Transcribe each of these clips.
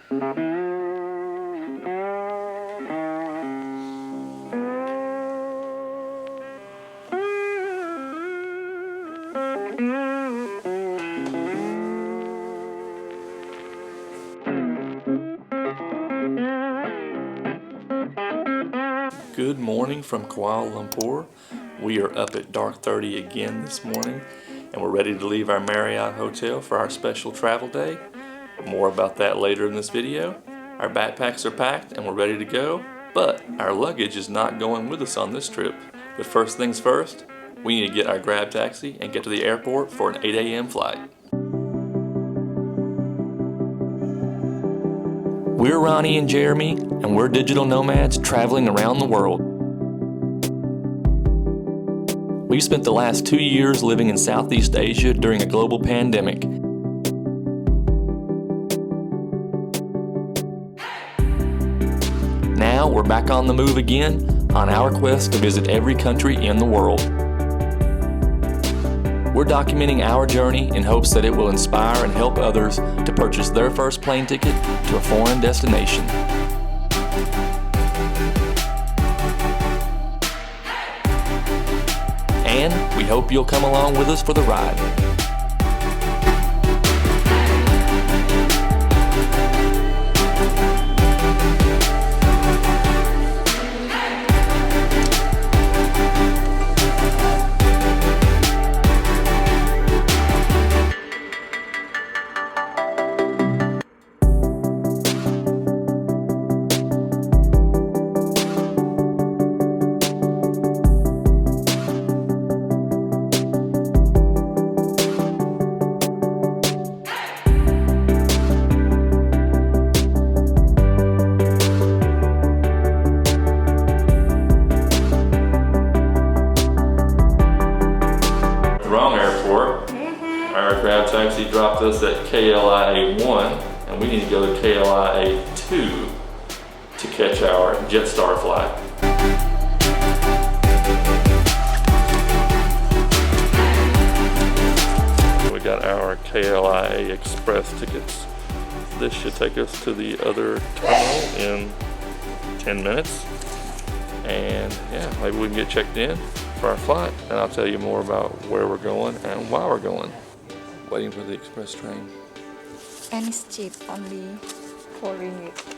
Good morning from Kuala Lumpur. We are up at dark 30 again this morning, and we're ready to leave our Marriott hotel for our special travel day. More about that later in this video. Our backpacks are packed and we're ready to go, but our luggage is not going with us on this trip. But first things first, we need to get our grab taxi and get to the airport for an 8 a.m. flight. We're Ronnie and Jeremy, and we're digital nomads traveling around the world. We spent the last 2 years living in Southeast Asia during a global pandemic. Now we're back on the move again on our quest to visit every country in the world. We're documenting our journey in hopes that it will inspire and help others to purchase their first plane ticket to a foreign destination. And we hope you'll come along with us for the ride. Our grab taxi dropped us at KLIA 1, and we need to go to KLIA 2 to catch our Jetstar flight. We got our KLIA Express tickets. This should take us to the other terminal in 10 minutes. And yeah, maybe we can get checked in for our flight, and I'll tell you more about where we're going and why we're going. Waiting for the express train. And it's cheap, only 4 ringgit.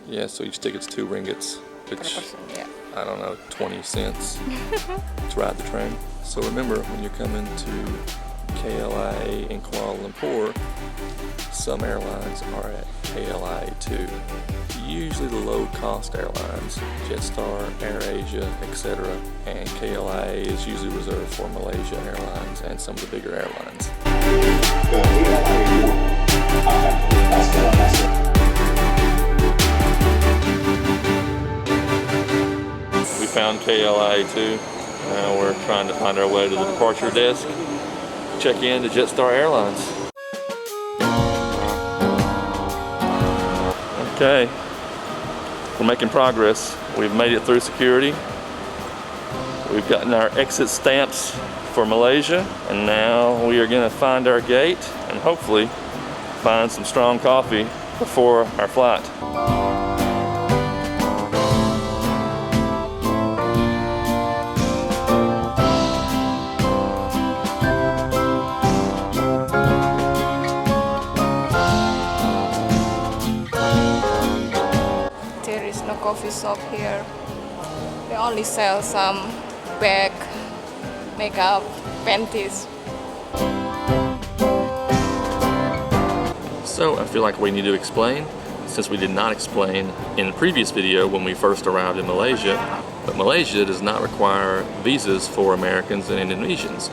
Yeah, so each ticket's 2 ringgits, which, yeah. I don't know, 20 cents to ride the train. So remember, when you're coming to KLIA in Kuala Lumpur, some airlines are at KLIA 2. Usually the low-cost airlines, Jetstar, AirAsia, etc. And KLIA is usually reserved for Malaysia Airlines and some of the bigger airlines. We found KLIA 2. Now we're trying to find our way to the departure desk, check in to Jetstar Airlines. Okay, we're making progress. We've made it through security. We've gotten our exit stamps for Malaysia, and now we are going to find our gate and hopefully find some strong coffee before our flight. There is no coffee shop here. They only sell some bag, makeup, panties. So I feel like we need to explain, since we did not explain in the previous video when we first arrived in Malaysia, but Malaysia does not require visas for Americans and Indonesians.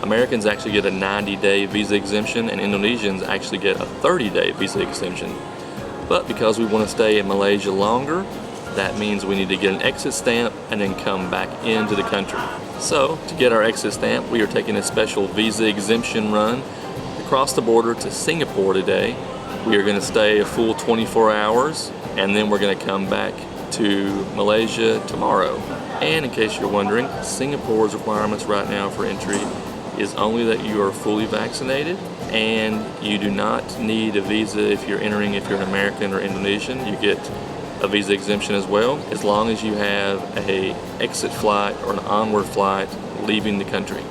Americans actually get a 90-day visa exemption, and Indonesians actually get a 30-day visa exemption. But because we want to stay in Malaysia longer, that means we need to get an exit stamp and then come back into the country. So to get our exit stamp, we are taking a special visa exemption run across the border to Singapore today. We are going to stay a full 24 hours, and then we're going to come back to Malaysia tomorrow. And in case you're wondering, Singapore's requirements right now for entry is only that you are fully vaccinated and you do not need a visa if you're entering, if you're an American or Indonesian. You get a visa exemption as well, as long as you have a exit flight or an onward flight leaving the country.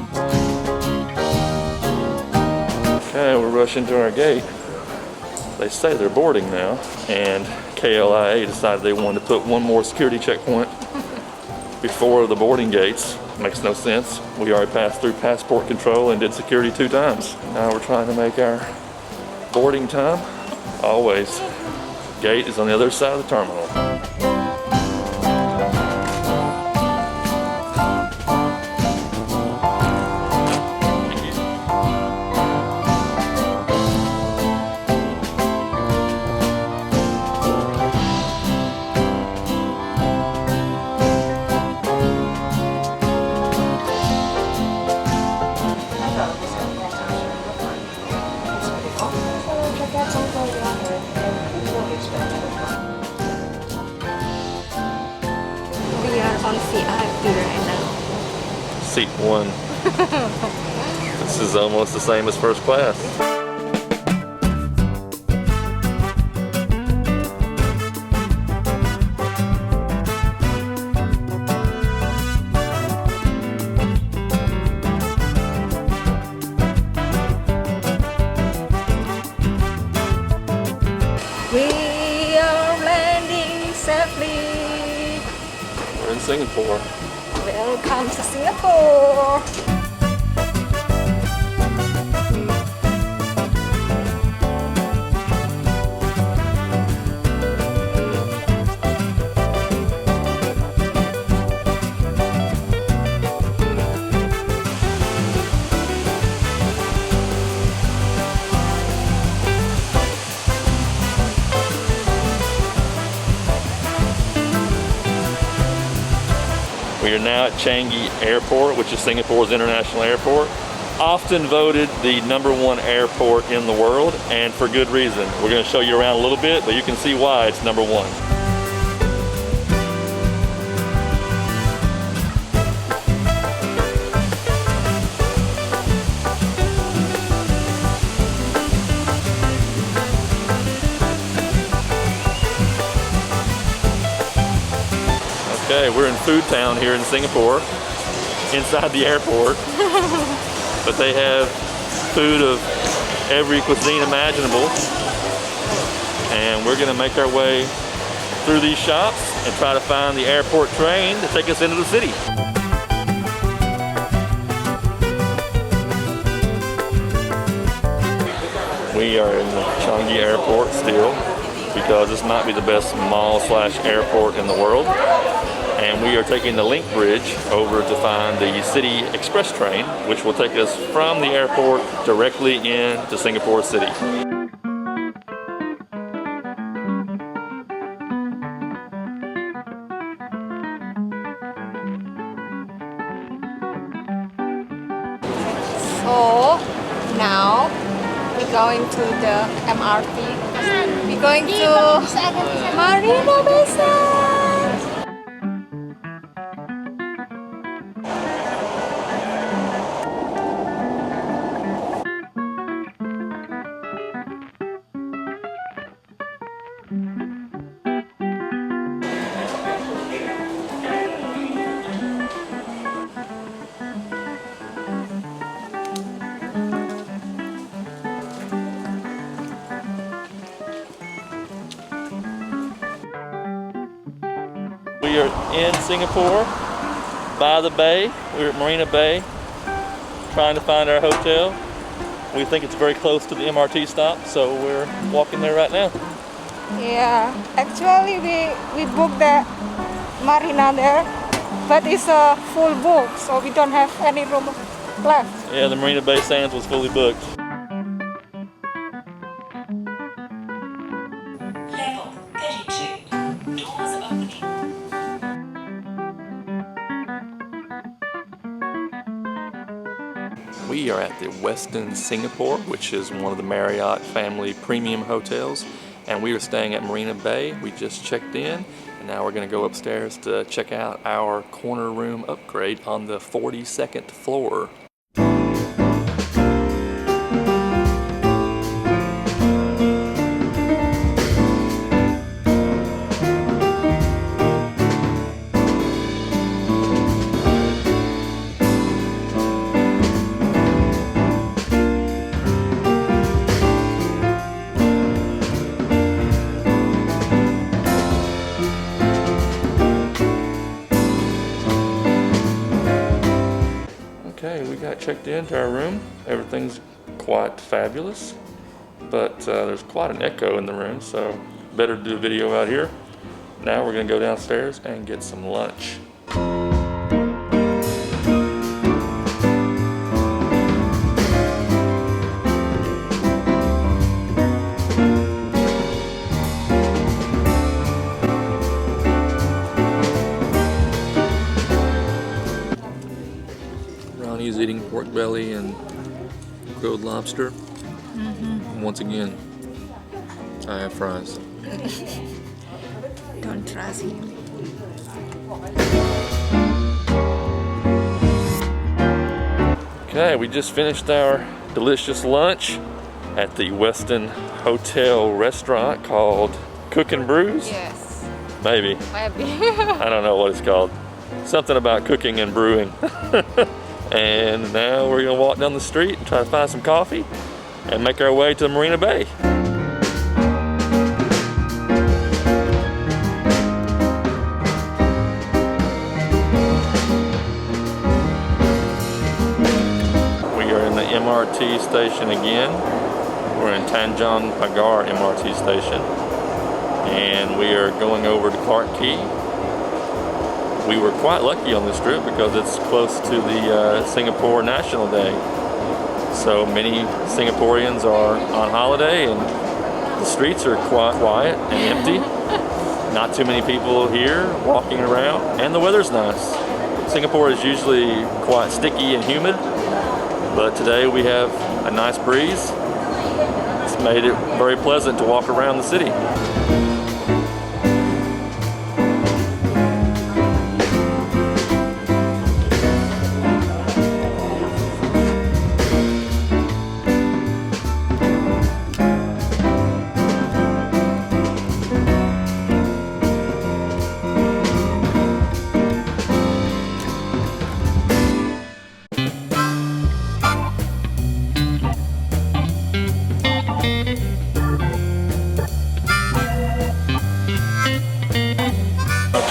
Okay, we're rushing to our gate. They say they're boarding now, and KLIA decided they wanted to put one more security checkpoint before the boarding gates. Makes no sense. We already passed through passport control and did security 2 times. Now we're trying to make our boarding time. Always. Gate is on the other side of the terminal. We are on VIP right now. Seat 1. This is almost the same as first class. We are landing safely. We're in Singapore. Welcome to Singapore. We are now at Changi Airport, which is Singapore's international airport. Often voted the #1 airport in the world, and for good reason. We're going to show you around a little bit, but you can see why it's #1. Okay, we're in Food Town here in Singapore, inside the airport. But they have food of every cuisine imaginable. And we're gonna make our way through these shops and try to find the airport train to take us into the city. We are in the Changi Airport still, because this might be the best mall/airport in the world. And we are taking the link bridge over to find the City Express train, which will take us from the airport directly into Singapore City. So now we're going to the MRT. We're going to Marina Bay. We are in Singapore, by the bay. We're at Marina Bay, trying to find our hotel. We think it's very close to the MRT stop, so we're walking there right now. Yeah, actually we booked the marina there, but it's a full book, so we don't have any room left. Yeah, the Marina Bay Sands was fully booked. Level 32. Doors opening. We are at the Westin Singapore, which is one of the Marriott family premium hotels, and we are staying at Marina Bay. We just checked in, and now we're going to go upstairs to check out our corner room upgrade on the 42nd floor. checked into our room. Everything's quite fabulous, but there's quite an echo in the room, so better to do a video out here. Now we're gonna go downstairs and get some lunch. Ronnie's eating pork belly and grilled lobster. And once again, I have fries. Don't trust him. Okay, we just finished our delicious lunch at the Westin Hotel restaurant called Cook and Brews. Yes. Maybe. Maybe. I don't know what it's called. Something about cooking and brewing. And now we're gonna walk down the street and try to find some coffee and make our way to Marina Bay. We are in the MRT station again. We're in Tanjung Pagar MRT station. And we are going over to Clarke Quay. We were quite lucky on this trip because it's close to the Singapore National Day. So many Singaporeans are on holiday and the streets are quite quiet and empty. Not too many people here walking around, and the weather's nice. Singapore is usually quite sticky and humid, but today we have a nice breeze. It's made it very pleasant to walk around the city.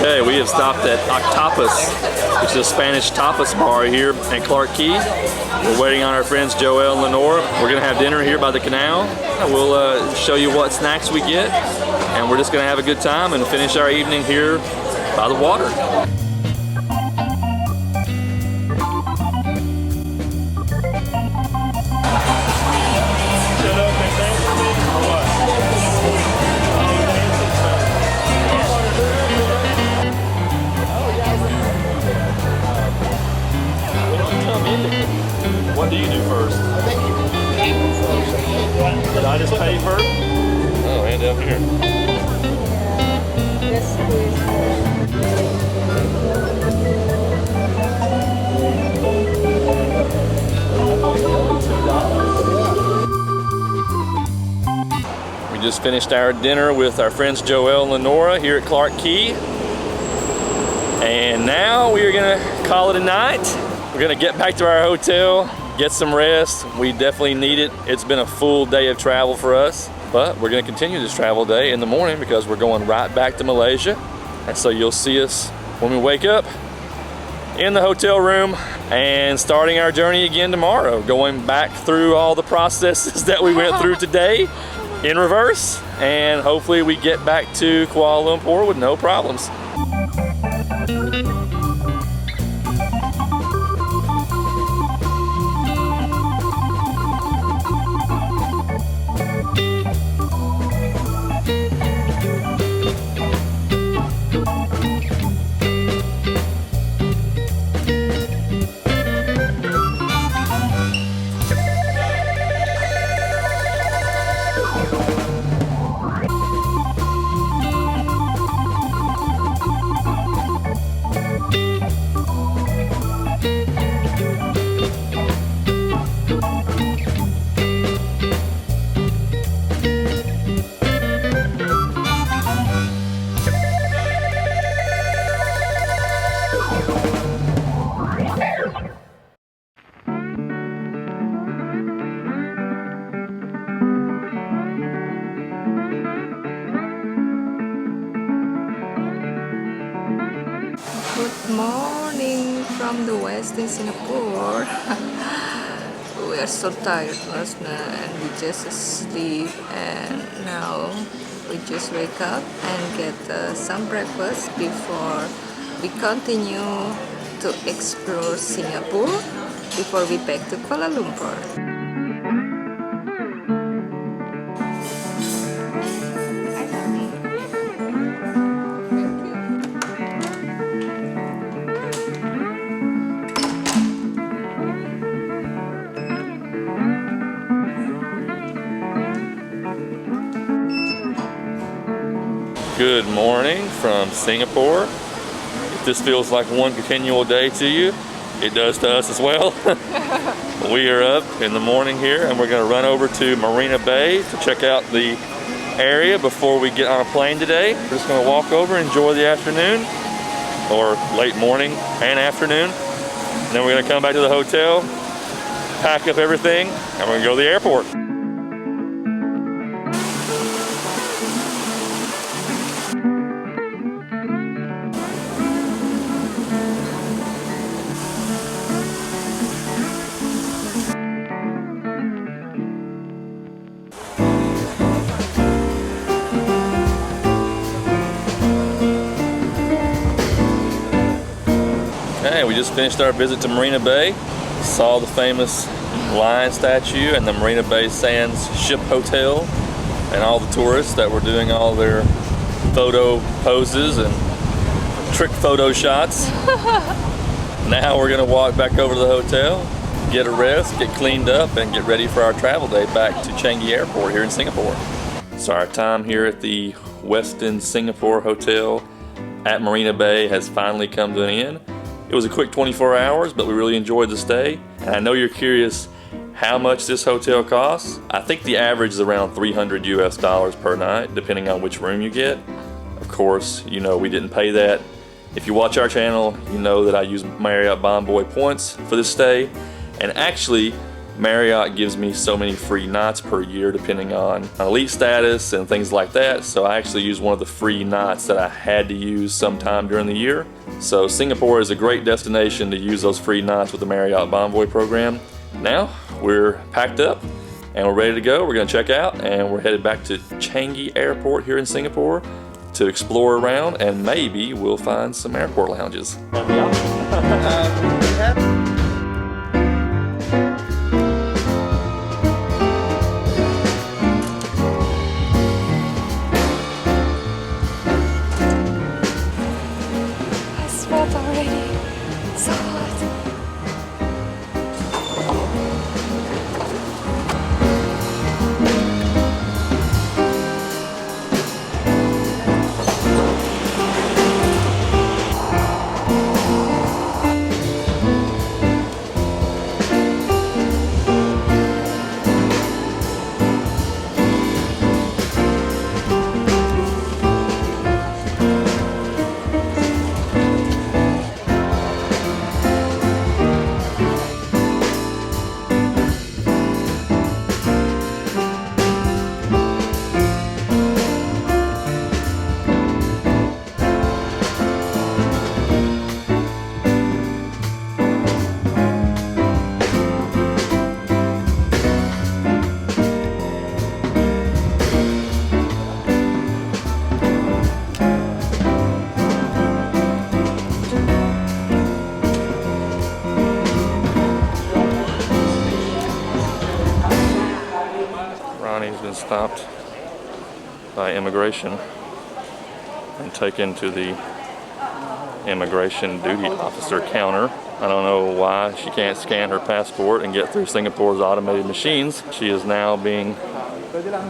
Okay, we have stopped at Octopus, which is a Spanish tapas bar here in Clarke Quay. We're waiting on our friends Joel and Lenore. We're gonna have dinner here by the canal. We'll show you what snacks we get, and we're just gonna have a good time and finish our evening here by the water. What do you do first? Did I just pay first? Oh, and down here. Yes, please. We just finished our dinner with our friends Joel and Lenora here at Clarke Quay. And now we are gonna call it a night. We're gonna get back to our hotel, get some rest. We definitely need it. It's been a full day of travel for us, but we're gonna continue this travel day in the morning because we're going right back to Malaysia. And so you'll see us when we wake up in the hotel room and starting our journey again tomorrow, going back through all the processes that we went through today in reverse, and hopefully we get back to Kuala Lumpur with no problems. Good morning from the Westin Singapore. we are so tired last night and we just sleep, and now we just wake up and get some breakfast before we continue to explore Singapore before we back to Kuala Lumpur. Good morning from Singapore. If this feels like one continual day to you, it does to us as well. We are up in the morning here and we're going to run over to Marina Bay to check out the area before we get on a plane today. We're just going to walk over, enjoy the afternoon or late morning and afternoon. And then we're going to come back to the hotel, pack up everything, and we're going to go to the airport. Okay, we just finished our visit to Marina Bay. Saw the famous lion statue and the Marina Bay Sands Ship Hotel and all the tourists that were doing all their photo poses and trick photo shots. Now we're gonna walk back over to the hotel, get a rest, get cleaned up, and get ready for our travel day back to Changi Airport here in Singapore. So our time here at the Westin Singapore Hotel at Marina Bay has finally come to an end. It was a quick 24 hours, but we really enjoyed the stay. And I know you're curious how much this hotel costs. I think the average is around $300 US per night, depending on which room you get. Of course, you know we didn't pay that. If you watch our channel, you know that I use Marriott Bonvoy points for this stay. And actually, Marriott gives me so many free nights per year depending on elite status and things like that. So I actually used one of the free nights that I had to use sometime during the year. So Singapore is a great destination to use those free nights with the Marriott Bonvoy program. Now we're packed up and we're ready to go. We're going to check out and we're headed back to Changi Airport here in Singapore to explore around, and maybe we'll find some airport lounges. Ronnie's been stopped by immigration and taken to the immigration duty officer counter. I don't know why she can't scan her passport and get through Singapore's automated machines. She is now being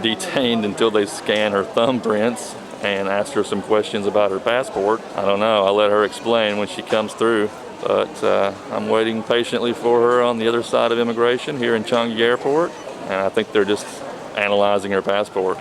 detained until they scan her thumbprints and ask her some questions about her passport. I don't know, I'll let her explain when she comes through. But I'm waiting patiently for her on the other side of immigration here in Changi Airport. And I think they're just analyzing her passport.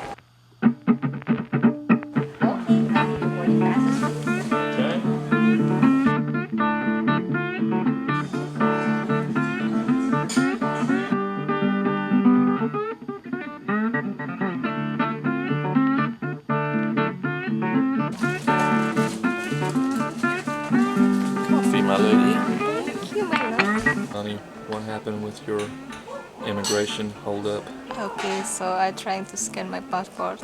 Coffee, my lady. Thank you, my love. Honey, what happened with your immigration holdup. Okay, so I'm trying to scan my passport.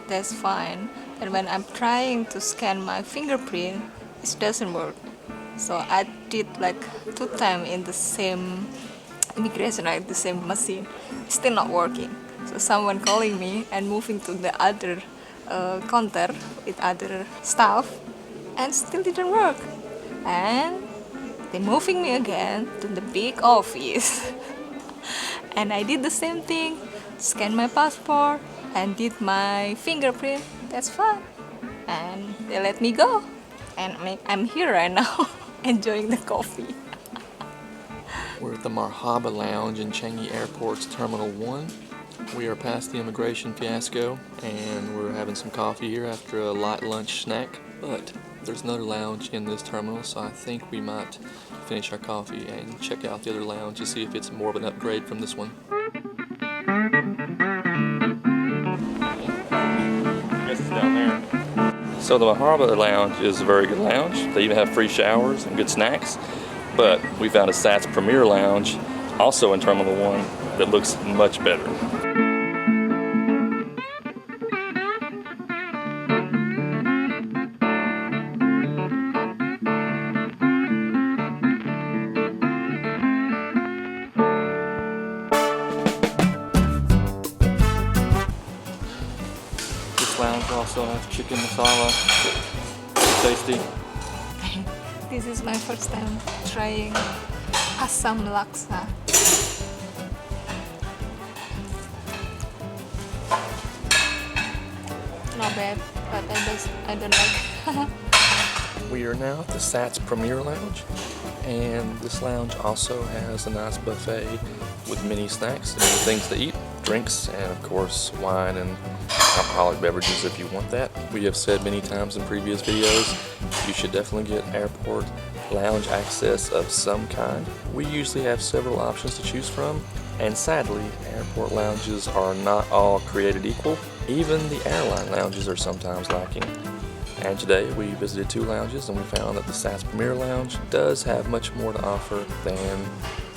That's fine. And when I'm trying to scan my fingerprint, it doesn't work. So I did like 2 times in the same immigration, like the same machine. It's still not working. So someone calling me and moving to the other counter with other staff, and still didn't work. And they're moving me again to the big office. And I did the same thing, scanned my passport and did my fingerprint. That's fine. And they let me go. And I'm here right now, enjoying the coffee. We're at the Marhaba Lounge in Changi Airport's Terminal 1. We are past the immigration fiasco and we're having some coffee here after a light lunch snack. But there's another lounge in this terminal, so I think we might finish our coffee and check out the other lounge to see if it's more of an upgrade from this one. I guess it's down there. So the Marhaba Lounge is a very good lounge. They even have free showers and good snacks. But we found a SATS Premier Lounge, also in Terminal 1, that looks much better. This lounge also has chicken masala. Tasty. This is my first time trying asam laksa. Not bad, but I don't like. We are now at the SATS Premier Lounge, and this lounge also has a nice buffet with many snacks and things to eat, drinks, and of course wine and alcoholic beverages if you want that. We have said many times in previous videos, you should definitely get airport lounge access of some kind. We usually have several options to choose from, and sadly, airport lounges are not all created equal. Even the airline lounges are sometimes lacking. And today we visited 2 lounges and we found that the SATS Premier Lounge does have much more to offer than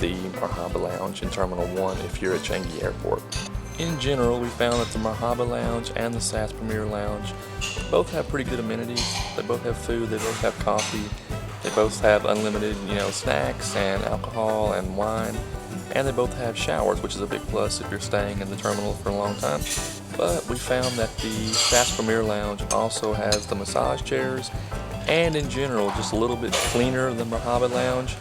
the Marhaba Lounge in Terminal 1 if you're at Changi Airport. In general, we found that the Marhaba Lounge and the SATS Premier Lounge both have pretty good amenities. They both have food, they both have coffee, they both have unlimited, snacks and alcohol and wine, and they both have showers, which is a big plus if you're staying in the terminal for a long time. But we found that the SATS Premier Lounge also has the massage chairs, and in general, just a little bit cleaner than Marhaba Lounge.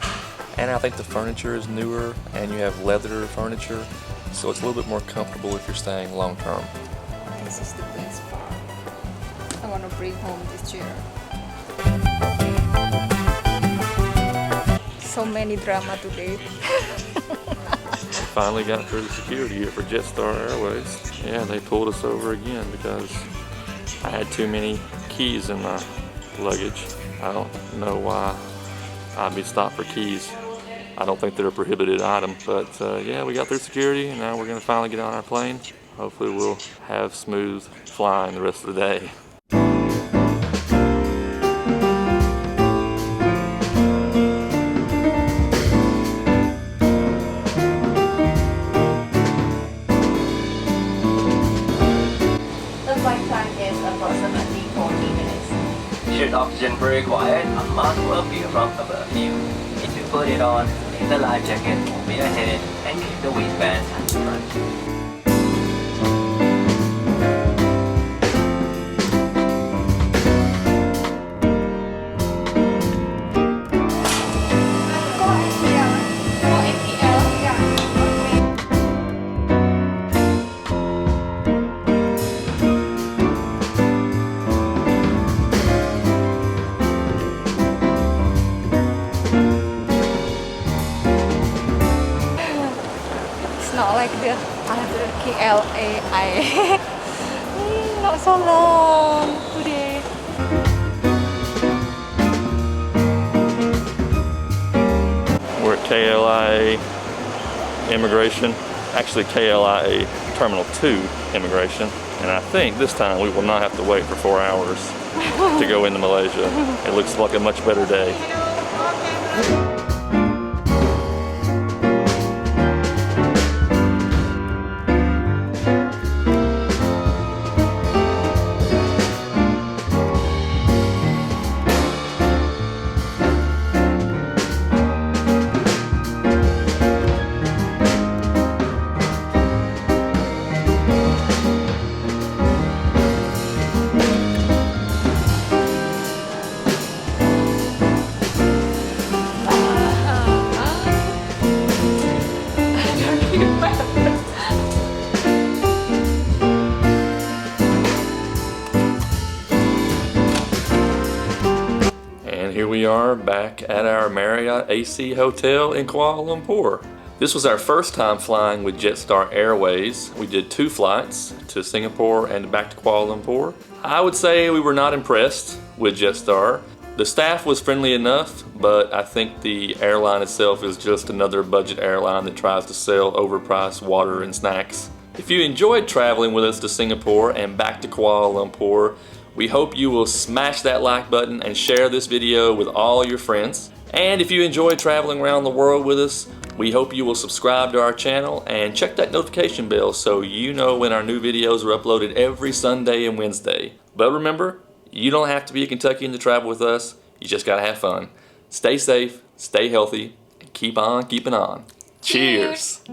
And I think the furniture is newer, and you have leather furniture, so it's a little bit more comfortable if you're staying long term. This is the best part. I want to bring home this chair. So many drama today. Finally got through the security here for Jetstar Airways. Yeah, they pulled us over again because I had too many keys in my luggage. I don't know why I'd be stopped for keys. I don't think they're a prohibited item, but yeah, we got through security and now we're gonna finally get on our plane. Hopefully we'll have smooth flying the rest of the day. Should oxygen be required, a mask will appear from above you. If you put it on, leave the life jacket over your head and keep the waistband at the front. Not like the other KLIA. Not so long today. We're at KLIA Immigration, actually KLIA Terminal 2 Immigration, and I think this time we will not have to wait for 4 hours to go into Malaysia. It looks like a much better day. And here we are back at our Marriott AC Hotel in Kuala Lumpur. This was our first time flying with Jetstar Airways. We did 2 flights to Singapore and back to Kuala Lumpur. I would say we were not impressed with Jetstar. The staff was friendly enough, but I think the airline itself is just another budget airline that tries to sell overpriced water and snacks. If you enjoyed traveling with us to Singapore and back to Kuala Lumpur, we hope you will smash that like button and share this video with all your friends. And if you enjoy traveling around the world with us, we hope you will subscribe to our channel and check that notification bell so you know when our new videos are uploaded every Sunday and Wednesday. But remember, you don't have to be a Kentuckian to travel with us. You just gotta have fun. Stay safe, stay healthy, and keep on keeping on. Cheers.